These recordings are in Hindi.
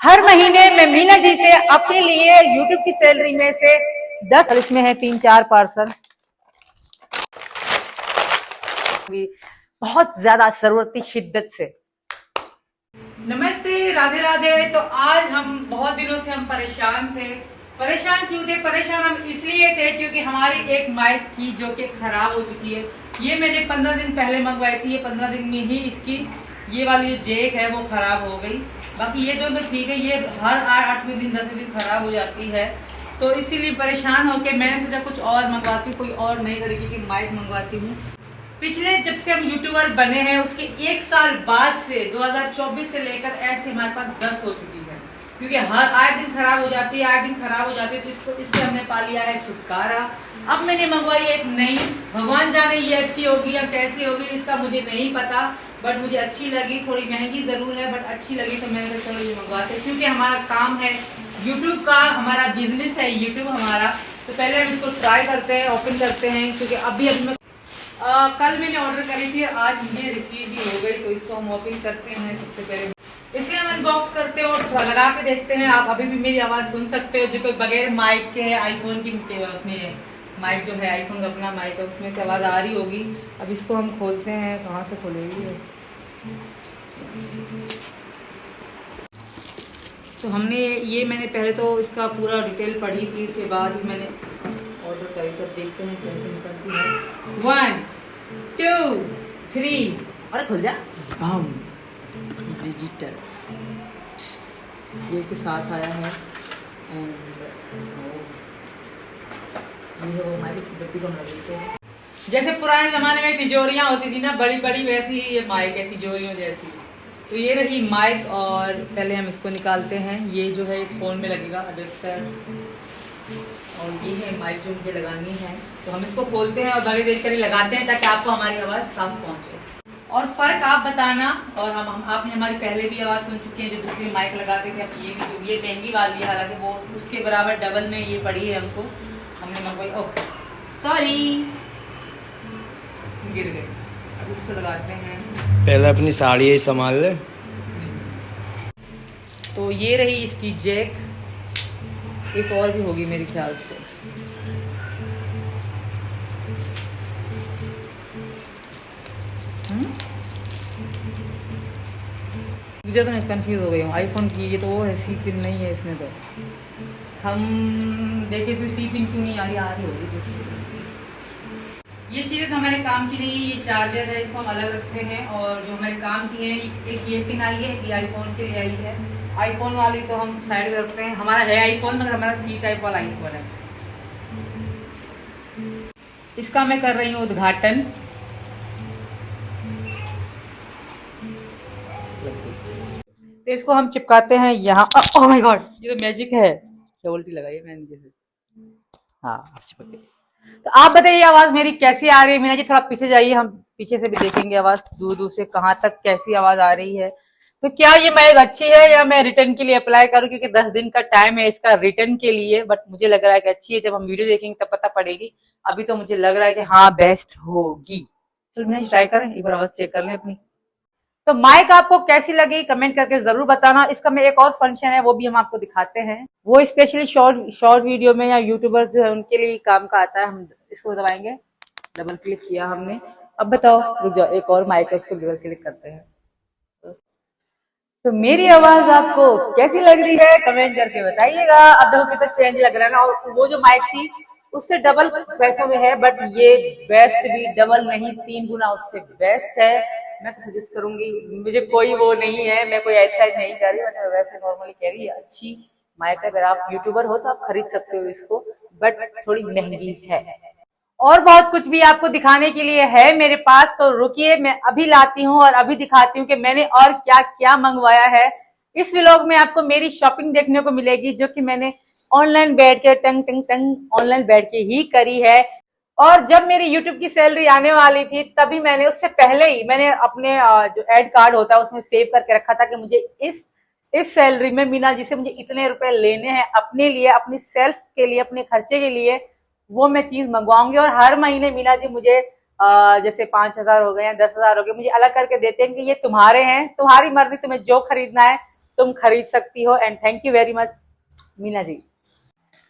हर महीने मैं मीना जी से अपने लिए यूट्यूब की सैलरी में से 10, इसमें है 3-4 पार्सल। बहुत ज्यादा जरूरती शिद्दत से। नमस्ते, राधे राधे। तो आज हम बहुत दिनों से हम परेशान थे। परेशान क्यों थे? परेशान हम इसलिए थे क्योंकि हमारी एक माइक थी जो कि खराब हो चुकी है। ये मैंने 15 दिन पहले मंगवाई थी। ये 15 दिन में ही इसकी ये वाली जो जैक है वो खराब हो गई। बाकी ये दोनों तो ठीक है, ये हर 8वें दिन 10वें दिन खराब हो जाती है। तो इसीलिए परेशान होकर मैंने सोचा कुछ और मंगवाती हूँ, कोई और नई तरीके की माइक मंगवाती हूँ। पिछले जब से हम यूट्यूबर बने हैं उसके 1 साल बाद से 2024 से लेकर ऐसे हमारे पास 10 हो चुकी है, क्योंकि हर आए दिन खराब हो जाती है, आए दिन खराब हो जाती है। तो इससे हमने पा लिया है छुटकारा। अब मैंने मंगवाई एक नई, भगवान जाने ये अच्छी होगी या कैसी होगी इसका मुझे नहीं पता, बट मुझे अच्छी लगी। थोड़ी महंगी जरूर है बट अच्छी लगी, तो मैंने कहा चलो ये मंगवाते हैं, क्योंकि हमारा काम है यूट्यूब का, हमारा बिजनेस है यूट्यूब हमारा। तो पहले हम इसको ट्राई करते हैं, ओपन करते हैं, क्योंकि अभी मैं कल मैंने ऑर्डर करी थी, आज मुझे रिसीव भी हो गई। तो इसको हम ओपन करते हैं। सबसे पहले इसे हम अनबॉक्स करते हैं और लगा के देखते हैं। आप अभी भी मेरी आवाज सुन सकते हो, जो कोई बगैर माइक के है, आईफोन की उसमें माइक जो है, आईफोन का अपना माइक है, उसमें से आवाज आ रही होगी। अब इसको हम खोलते हैं। कहाँ से खोलेगी? तो हमने ये मैंने पहले तो इसका पूरा डिटेल पढ़ी थी, उसके बाद ही मैंने ऑर्डर करी। तो देखते हैं कैसे निकलती है। 1 2 3 और खुल जा। बम डिजिटल ये इसके साथ आया है। एंड ये हो हमारी स्कूटी को हम लगाते हैं। जैसे पुराने जमाने में तिजोरियां होती थी ना, बड़ी बड़ी, वैसी ही ये माइक है, तिजोरियों जैसी। तो ये रही माइक। और पहले हम इसको निकालते हैं। ये जो है फोन में लगेगा अडेप्टर, और ये है माइक जो मुझे लगानी है। तो हम इसको खोलते हैं और बड़ी देर कर लगाते हैं ताकि आपको हमारी आवाज़ साफ पहुंचे। और फर्क आप बताना। और हम आपने हमारी पहले भी आवाज़ सुन चुकी है जो दूसरी माइक लगाते थे। अब ये महंगी वाली है, हालांकि वो उसके बराबर डबल में ये पड़ी है, हमको हमने मंगवाई। ओह सॉरी, गिर गई। अब इसको लगाते हैं। पहले अपनी साड़ी ही संभाल ले। तो ये रही इसकी जैक। एक और भी होगी मेरे ख्याल से। मुझे तो मैं कंफ्यूज हो गई हूँ। आईफोन की ये तो वो है, सी पिन नहीं है इसमें। तो हम देखिए इसमें सी पिन क्यों नहीं आ रही होगी। ये चीज़ें तो हमारे काम की नहीं है। ये चार्जर है, इसको हम अलग रखते हैं। और जो हमारे काम की है, एक ये पिन आई है, एक आईफोन के लिए आई है। आईफोन वाली तो हम साइड में रखते हैं। हमारा है आईफोन, मगर हमारा सी टाइप वाला आईफोन है। इसका मैं कर रही हूँ उद्घाटन। तो इसको हम चिपकाते हैं यहाँ। ओह माय गॉड, ये तो मैजिक है। क्या उल्टी लगाई है मैंने जैसे। हाँ, चिपक गई। तो आप बताइए आवाज मेरी कैसी आ रही है? मीना जी थोड़ा पीछे जाइए, हम पीछे से भी देखेंगे आवाज दूर दूर से कहाँ तक कैसी आवाज आ रही है। तो क्या ये माइक अच्छी है या मैं रिटर्न के लिए अप्लाई करूं? क्योंकि 10 दिन का टाइम है इसका रिटर्न के लिए। बट मुझे लग रहा है कि अच्छी है। जब हम वीडियो देखेंगे तब पता पड़ेगी। अभी तो मुझे लग रहा है कि हाँ बेस्ट होगी। चलो मीना जी ट्राई करें, एक बार आवाज चेक कर लें अपनी। तो माइक आपको कैसी लगी कमेंट करके जरूर बताना। इसका में एक और फंक्शन है, वो भी हम आपको दिखाते हैं। वो स्पेशली शॉर्ट वीडियो में या यूट्यूबर्स जो है उनके लिए काम का आता है। हम इसको दबाएंगे, डबल क्लिक किया हमने। अब बताओ, रुक जाओ, एक और माइक है उसको डबल क्लिक करते हैं। तो मेरी आवाज आपको कैसी लग रही है कमेंट करके बताइएगा। अब देखो कितना चेंज लग रहा है ना। और वो जो माइक थी उससे डबल पैसों में है, बट ये बेस्ट भी डबल नहीं 3 गुना उससे बेस्ट है। मैं तो सजेस्ट करूंगी। मुझे कोई वो नहीं है, मैं कोई एडवर्टाइज नहीं कर रही, मैं वैसे नॉर्मली कह रही है अच्छी माइक। अगर आप यूट्यूबर हो तो आप खरीद सकते हो इसको, बट थोड़ी महंगी है। और बहुत कुछ भी आपको दिखाने के लिए है मेरे पास। तो रुकिए, मैं अभी लाती हूँ और अभी दिखाती हूँ कि मैंने और क्या क्या मंगवाया है। इस व्लॉग में आपको मेरी शॉपिंग देखने को मिलेगी, जो कि मैंने ऑनलाइन बैठ के टंग ऑनलाइन बैठ के ही करी है। और जब मेरी यूट्यूब की सैलरी आने वाली थी तभी मैंने, उससे पहले ही मैंने अपने जो एड कार्ड होता है उसमें सेव करके रखा था कि मुझे इस सैलरी में मीना जी से मुझे इतने रुपए लेने हैं अपने लिए, अपनी सेल्फ के लिए, अपने खर्चे के लिए। वो मैं चीज मंगवाऊंगी। और हर महीने मीना जी मुझे जैसे 5,000 हो गए या 10,000 हो गए, मुझे अलग करके देते हैं कि ये तुम्हारे हैं, तुम्हारी मर्जी, तुम्हें जो खरीदना है तुम खरीद सकती हो। And thank you very much Meena ji.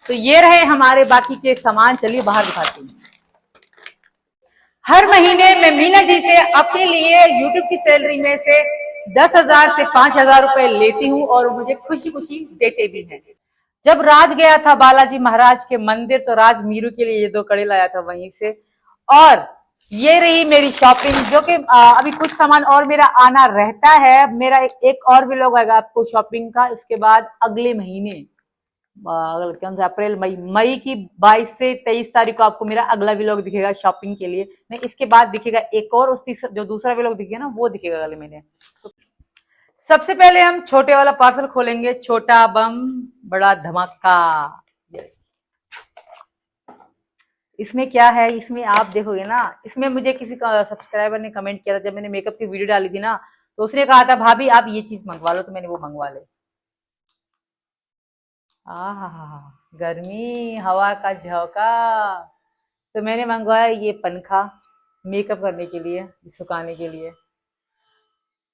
तो ये रहे हमारे बाकी के सामान, चलिए बाहर दिखाती हूँ। हर महीने मैं मीना जी से अपने लिए यूट्यूब की सैलरी में से 10,000 से 5,000 रुपए लेती हूँ और मुझे खुशी खुशी देते भी हैं। जब राज गया था बालाजी महाराज के मंदिर तो राज मीरू के लिए ये 2 कड़े लाया था वहीं से। और ये रही मेरी शॉपिंग, जो कि अभी कुछ सामान और मेरा आना रहता है। मेरा एक और व्लॉग आएगा आपको शॉपिंग का, इसके बाद अगले महीने कौन सा अप्रैल मई की 22 से 23 तारीख को आपको मेरा अगला व्लॉग दिखेगा शॉपिंग के लिए। नहीं, इसके बाद दिखेगा एक और, उस जो दूसरा व्लॉग दिखेगा ना वो दिखेगा अगले महीने। तो सबसे पहले हम छोटे वाला पार्सल खोलेंगे, छोटा बम बड़ा धमाका। इसमें क्या है, इसमें आप देखोगे ना, इसमें मुझे किसी का सब्सक्राइबर ने कमेंट किया था जब मैंने मेकअप की वीडियो डाली थी ना, तो उसने कहा था भाभी आप ये चीज मंगवा लो, तो मैंने वो मंगवा ले। गर्मी हवा का झोंका, तो मैंने मंगवाया ये पंखा मेकअप करने के लिए, सुखाने के लिए।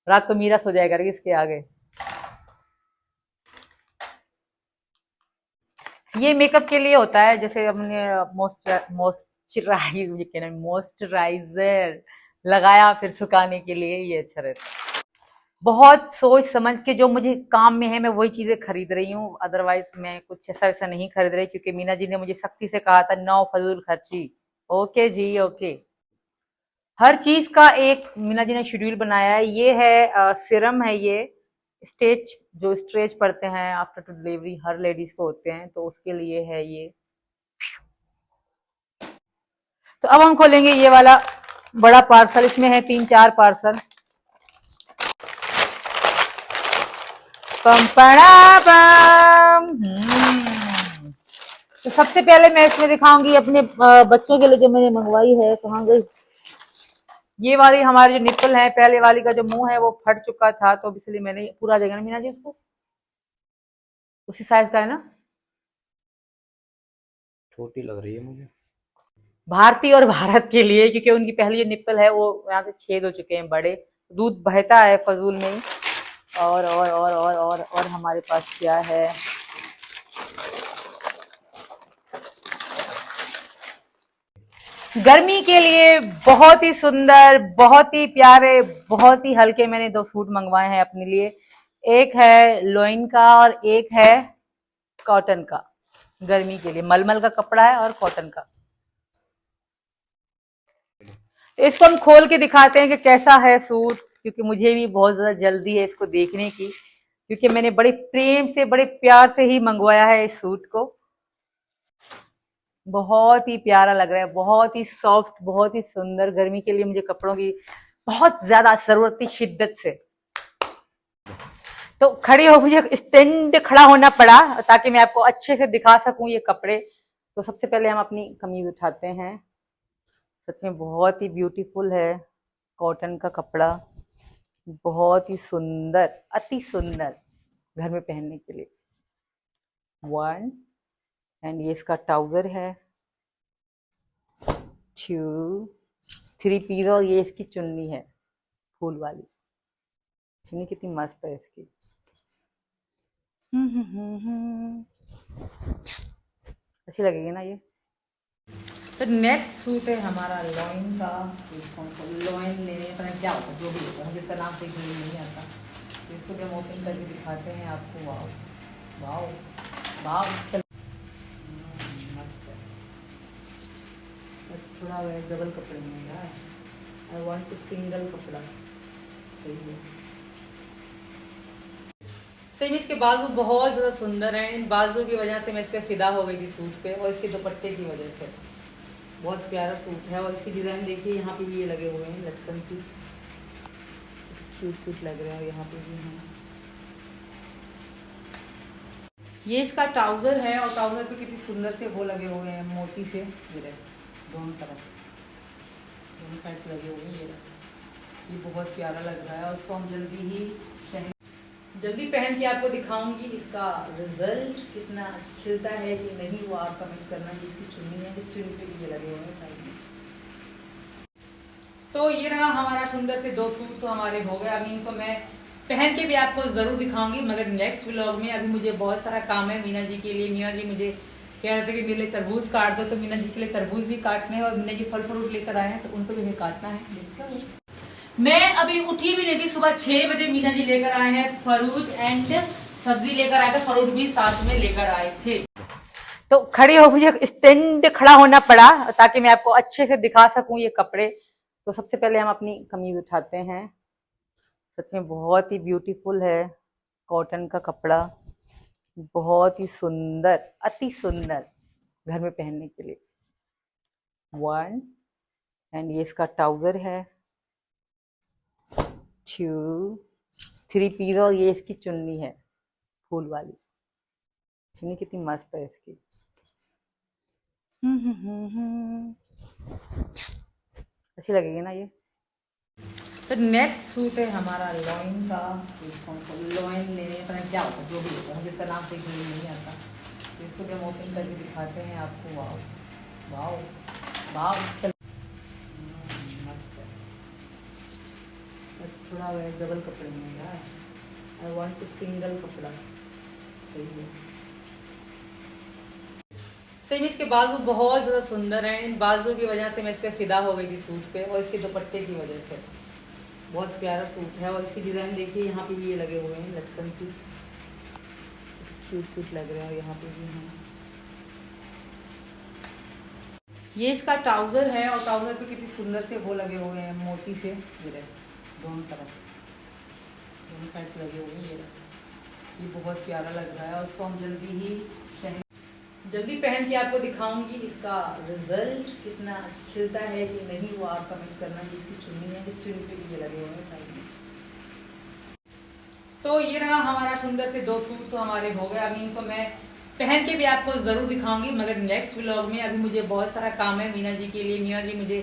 रात को मीरा सो जाया करेगी इसके आगे। ये मेकअप के लिए होता है, जैसे हमने मॉइस्चराइजर लगाया फिर सुखाने के लिए, ये अच्छा रहता है। बहुत सोच समझ के जो मुझे काम में है मैं वही चीजें खरीद रही हूँ, अदरवाइज मैं कुछ ऐसा वैसा नहीं खरीद रही, क्योंकि मीना जी ने मुझे सख्ती से कहा था नो फजूल खर्ची। ओके जी ओके। हर चीज का एक मीना जी ने शेड्यूल बनाया है। ये है सिरम है, ये स्टेज जो स्ट्रेच पड़ते हैं आफ्टर टू डिलीवरी हर लेडीज को होते हैं, तो उसके लिए है ये। तो अब हम खोलेंगे ये वाला बड़ा पार्सल, इसमें है 3-4 पार्सल। पम पड़ा पम। तो सबसे पहले मैं इसमें दिखाऊंगी अपने बच्चों के लिए जो मैंने मंगवाई है। कहाँ गई ये वाली? हमारी जो निप्पल है, पहले वाली का जो मुंह है वो फट चुका था, तो इसलिए मैंने पूरा जगह ना मीना जी उसको उसी साइज का है ना, छोटी लग रही है मुझे। भारती और भारत के लिए, क्योंकि उनकी पहली जो निप्पल है वो यहाँ से छेद हो चुके हैं बड़े, दूध बहता है फजूल में ही। और हमारे पास क्या है, गर्मी के लिए बहुत ही सुंदर, बहुत ही प्यारे, बहुत ही हल्के मैंने 2 सूट मंगवाए हैं अपने लिए। एक है लोइन का और एक है कॉटन का। गर्मी के लिए मलमल का कपड़ा है और कॉटन का। तो इसको हम खोल के दिखाते हैं कि कैसा है सूट, क्योंकि मुझे भी बहुत ज्यादा जल्दी है इसको देखने की, क्योंकि मैंने बड़े प्रेम से बड़े प्यार से ही मंगवाया है इस सूट को। बहुत ही प्यारा लग रहा है, बहुत ही सॉफ्ट, बहुत ही सुंदर। गर्मी के लिए मुझे कपड़ों की बहुत ज्यादा जरूरत थी शिद्दत से, तो खड़ी हो मुझे स्टैंड खड़ा होना पड़ा ताकि मैं आपको अच्छे से दिखा सकूं ये कपड़े। तो सबसे पहले हम अपनी कमीज उठाते हैं। सच में बहुत ही ब्यूटीफुल है, कॉटन का कपड़ा, बहुत ही सुंदर, अति सुंदर घर में पहनने के लिए। 1 एंड ये इसका ट्राउजर है, 2 3 पीस, और ये इसकी चुन्नी है फूल वाली। चुन्नी कितनी मस्त है इसकी। अच्छी लगेगी ना ये। तो नेक्स्ट सूट है हमारा लॉइन का। लॉइन लेने पता क्या होता है, जो भी होता है, मुझे इसका नाम सही नहीं आता। तो इसको जब ओपन करके दिखाते हैं आपको। वाओ वाओ वाओ, चल मस्त है। थोड़ा डबल कपड़े में यार, आई वांट टू सिंगल कपड़ा। सही है। सेम इसके बाजू बहुत ज़्यादा सुंदर हैं। इन बाजू की वजह से मैं इस पर फिदा हो गई थी सूट पे, और इसके दुपट्टे की वजह से। बहुत प्यारा सूट है, और इसकी डिज़ाइन देखिए, यहाँ पे भी ये लगे हुए हैं लटकन सी, क्यूट क्यूट लग रहे हैं। यहाँ पे भी हैं। ये इसका ट्राउज़र है, और ट्राउज़र पे कितनी सुंदर से वो लगे हुए हैं मोती से, ये दोनों तरफ, दोनों साइड से लगे हुए हैं। ये बहुत प्यारा लग रहा है, और उसको हम जल्दी पहन के आपको दिखाऊंगी इसका रिजल्ट कितना खिलता है कि नहीं, वो आप कमेंट करना। कि इसकी चुन्नी है, इस चुन्नी पे भी ये लगे हुए हैं। तो ये रहा हमारा सुंदर से 2 सूट तो हमारे हो गए। अभी इनको मैं पहन के भी आपको जरूर दिखाऊंगी, मगर नेक्स्ट व्लॉग में। अभी मुझे बहुत सारा काम है मीना जी के लिए। मीना जी मुझे कह रहे थे कि मेरे लिए तरबूज काट दो, तो मीना जी के लिए तरबूज भी काटने हैं और मीना जी फल फ्रूट लेकर आए हैं तो उनको भी हमें काटना है। मैं अभी उठी भी नहीं थी, सुबह 6 बजे मीना जी लेकर आए हैं फ्रूट एंड सब्जी लेकर आए थे, फ्रूट भी साथ में लेकर आए थे। तो खड़ी हो मुझे स्टैंड खड़ा होना पड़ा ताकि मैं आपको अच्छे से दिखा सकूं ये कपड़े। तो सबसे पहले हम अपनी कमीज उठाते हैं। सच में बहुत ही ब्यूटीफुल है, कॉटन का कपड़ा, बहुत ही सुंदर, अति सुंदर घर में पहनने के लिए। 1 एंड ये इसका ट्राउजर है, 2 3 पीस, और ये इसकी चुन्नी है फूल वाली। चुन्नी कितनी मस्त है इसकी। अच्छी लगेगी ना ये। तो नेक्स्ट सूट है हमारा लॉइन का। लॉइन लेने पर क्या होता है, जो भी होता है, मुझे इसका नाम सीखने नहीं आता। इसको जब ओपन करके दिखाते हैं आपको। वाओ वाओ वाओ, चल मस्त है। थोड़ा डबल कपड़े में यार, आई वांट टू सिंगल कपड़ा। सही है, सही। इसके बाजू बहुत ज्यादा सुंदर हैं। इन बाजू की वजह से मैं इस पर फिदा हो गई थी सूट पे, और इसके दुपट्टे की वजह से। बहुत प्यारा सूट है, और इसकी डिजाइन देखिए, यहाँ पे भी ये लगे हुए हैं लटकन सी, क्यूट क्यूट लग रहे हैं। यहाँ पे भी हैं। ये इसका ट्राउजर है, और ट्राउजर पे कितनी सुंदर से वो लगे हुए हैं मोती से, ये दोनों तरफ, दोनों साइड से लगे हुए हैं। ये बहुत प्यारा लग रहा है, और उसको हम जल्दी पहन के आपको दिखाऊंगी। इसका रिजल्ट कितना खिलता है कि नहीं, वो आप कमेंट करना। कि इसकी चुन्नी है, इस चुन्नी पे भी ये लगे हुए हैं साइड में। तो ये रहा हमारा सुंदर से 2 सूट तो हमारे हो गए। अभी इनको मैं पहन के भी आपको जरूर दिखाऊंगी, मगर नेक्स्ट व्लॉग में। अभी मुझे बहुत सारा काम है मीना जी के लिए। मीना जी मुझे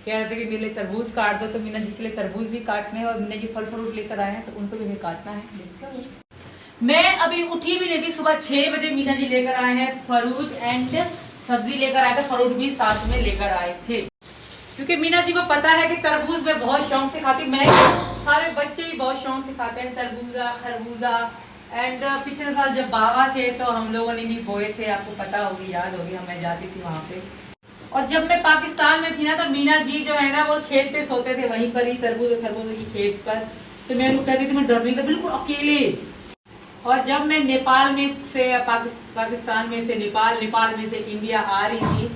कह रहे थे कि मेरे लिए तरबूज काट दो, तो मीना जी के लिए तरबूज भी काटने हैं, और मीना जी फल फ्रूट लेकर आए हैं तो उनको भी हमें काटना है। मैं अभी उठी भी नहीं थी, सुबह 6 बजे मीना जी लेकर आए हैं फ्रूट एंड सब्जी लेकर आए थे, फ्रूट भी साथ में लेकर आए थे। क्योंकि मीना जी को पता है कि तरबूज मैं बहुत शौक से खाती, मैं सारे बच्चे भी बहुत शौक से खाते हैं तरबूजा खरबूजा। एंड पिछले साल जब बाबा थे तो हम लोगों ने भी बोए थे, आपको पता होगी, याद होगी, मैं जाती थी वहां पे। और जब मैं पाकिस्तान में थी ना, तो मीना जी जो है ना, वो खेत पे सोते थे, वहीं पर ही तरबूज खरबूजे की खेत पर। तो मैं उनको कहती थी मैं डर नहीं, बिल्कुल अकेले। और जब मैं नेपाल में से पाकिस्तान में से नेपाल में से इंडिया आ रही थी,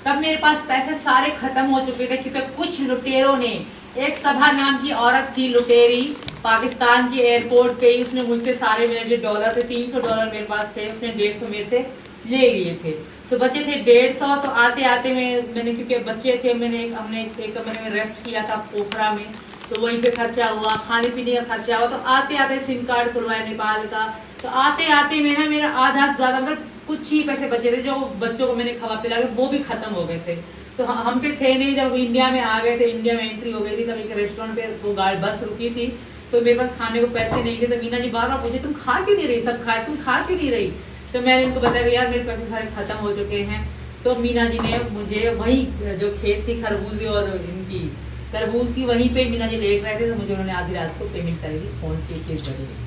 तब मेरे पास पैसे सारे खत्म हो चुके थे। क्योंकि कुछ लुटेरों ने, एक सभा नाम की औरत थी लुटेरी, पाकिस्तान के एयरपोर्ट पे ही उसने मुझसे सारे मेरे $300 थे, $300 मेरे पास थे, उसने 150 मेरे से ले लिए थे। तो बचे थे 150। तो आते आते मैंने क्योंकि बच्चे थे, हमने एक कमरे में रेस्ट किया था पोखरा में, तो वहीं पे खर्चा हुआ, खाने पीने का खर्चा हुआ। तो आते आते सिम कार्ड खुलवाया नेपाल का। तो आते आते मेरा आधा से ज्यादा, मतलब कुछ ही पैसे बचे थे, जो बच्चों को मैंने खवा पिला के वो भी खत्म हो गए थे। तो हम पे थे नहीं। जब इंडिया में आ गए थे, इंडिया में एंट्री हो गई थी, तब एक रेस्टोरेंट पे वो गाड़ी बस रुकी थी, तो मेरे पास खाने को पैसे नहीं थे। तो मीना जी बार बार पूछे तुम खा क्यों नहीं रही, सब खाए, तुम खा क्यों नहीं रही। तो मैंने उनको बताया यार मेरे पैसे सारे खत्म हो चुके हैं। तो मीना जी ने मुझे वही जो खेत थी खरबूजे और इनकी तरबूज की, वहीं पे मीना जी लेट रहे थे, तो मुझे उन्होंने आधी रात को पेमेंट करेगी फोन पे के जरिए।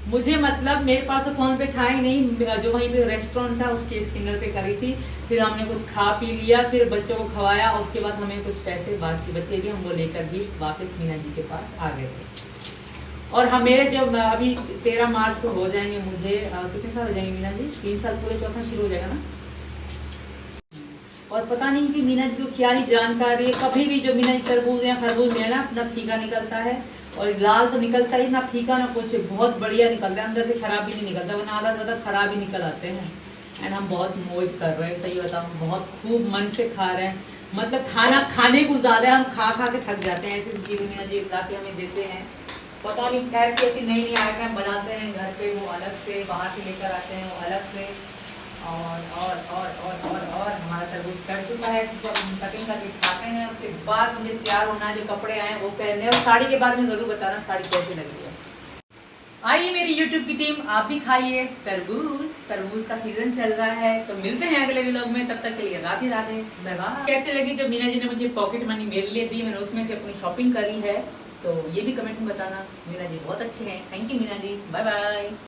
मुझे मतलब मेरे पास तो फोन पे था ही नहीं, जो वहीं पे रेस्टोरेंट था उसके स्कैनर पे करी थी। फिर हमने कुछ खा पी लिया, फिर बच्चों को खवाया, उसके बाद हमें कुछ पैसे बचे भी, हम वो लेकर भी वापस मीना जी के पास आ गए थे। और हम मेरे जब अभी 13 मार्च को हो जाएंगे, मुझे कितने साल हो जाएंगे मीना जी, 3 साल पूरे, चौथा शुरू हो जाएगा ना। और पता नहीं कि मीना जी को क्या ही जानकारी है, कभी भी जो मीना जी तरबूज या खरबूज है ना, अपना फीका निकलता है, और लाल तो निकलता ही ना, फीका ना कुछ, बहुत बढ़िया निकलता है, अंदर से खराब भी नहीं निकलता, वरना आधा ज्यादा खराब ही निकल आते हैं। एंड हम बहुत मौज कर रहे हैं, सही बताऊं, बहुत खूब मन से खा रहे हैं। मतलब खाना खाने को ज्यादा हम खा खा के थक जाते हैं। ऐसी चीजें मीना जी ला के हमें देते हैं, पता नहीं कैसी ऐसी नई नई आइटम बनाते हैं घर पे, वो अलग से, बाहर से लेकर आते हैं वो अलग से। और हमारा तरबूज कट चुका है, जिसको हम कटिंग करके खाते हैं। उसके बाद मुझे तैयार होना है, जो कपड़े आए वो पहनने, और साड़ी के बारे में जरूर बताना साड़ी कैसी लग रही है। आइए मेरी YouTube की टीम, आप भी खाइए तरबूज, तरबूज का सीजन चल रहा है। तो मिलते हैं अगले व्लॉग में, तब तक के लिए राधे राधे, बाय बाय। कैसे लगी जब मीना जी ने मुझे पॉकेट मनी मेरे लिए दी, मैंने उसमें से अपनी शॉपिंग करी है, तो ये भी कमेंट में बताना। मीना जी बहुत अच्छे हैं। Thank you Meena ji, bye bye.